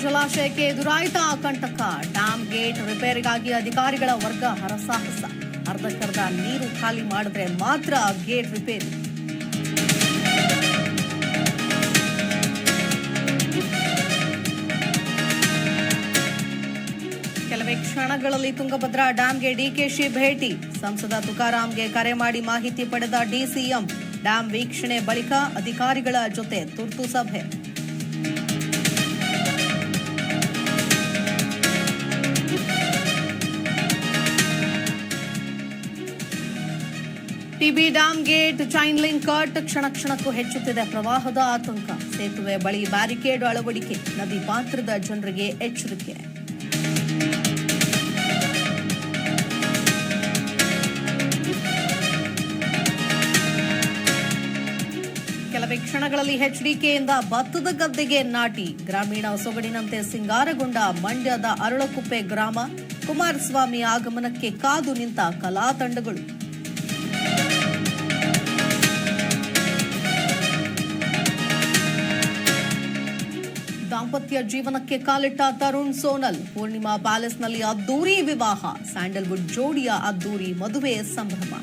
ಜಲಾಶಯಕ್ಕೆ ಎದುರಾಯಿತ ಕಂಟಕ. Dam gate ರಿಪೇರಿಗಾಗಿ ಅಧಿಕಾರಿಗಳ ವರ್ಗ ಹರಸಾಹಸ. ಅರ್ಧಕ್ಕರ್ಧ ನೀರು ಖಾಲಿ ಮಾಡಿದ್ರೆ ಮಾತ್ರ ಗೇಟ್ ರಿಪೇರಿ. ಕೆಲವೇ ಕ್ಷಣಗಳಲ್ಲಿ ತುಂಗಭದ್ರಾ ಡ್ಯಾಂಗೆ ಡಿಕೆಶಿ ಭೇಟಿ. ಸಂಸದ ತುಕಾರಾಂಗೆ ಕರೆ ಮಾಡಿ ಮಾಹಿತಿ ಪಡೆದ ಡಿಸಿಎಂ. ಡ್ಯಾಂ ವೀಕ್ಷಣೆ ಬಳಿಕ ಅಧಿಕಾರಿಗಳ ಜೊತೆ ತುರ್ತು ಸಭೆ. TB dam gate chain link cut. ಕ್ಷಣಕ್ಕೂ ಹೆಚ್ಚುತ್ತಿದೆ ಪ್ರವಾಹದ ಆತಂಕ. ಸೇತುವೆ ಬಳಿ ಬ್ಯಾರಿಕೇಡ್ ಅಳವಡಿಕೆ. ನದಿ ಪಾತ್ರದ ಜನರಿಗೆ ಎಚ್ಚರಿಕೆ. ಕೆಲವೇ ಕ್ಷಣಗಳಲ್ಲಿ ಎಚ್ಡಿಕೆಯಿಂದ ಭತ್ತದ ಗದ್ದೆಗೆ ನಾಟಿ. ಗ್ರಾಮೀಣ ಸೊಗಡಿನಂತೆ ಸಿಂಗಾರಗೊಂಡ ಮಂಡ್ಯದ ಅರಳಕುಪ್ಪೆ ಗ್ರಾಮ. ಕುಮಾರಸ್ವಾಮಿ ಆಗಮನಕ್ಕೆ ಕಾದು ನಿಂತ ಕಲಾ ತಂಡಗಳು. ದಾಂಪತ್ಯ ಜೀವನಕ್ಕೆ ಕಾಲಿಟ್ಟ ತರುಣ್ ಸೋನಲ್. ಪೂರ್ಣಿಮಾ ಪ್ಯಾಲೇಸ್ನಲ್ಲಿ ಅದ್ದೂರಿ ವಿವಾಹ. ಸ್ಯಾಂಡಲ್ವುಡ್ ಜೋಡಿಯ ಅದ್ದೂರಿ ಮದುವೆ ಸಂಭ್ರಮ.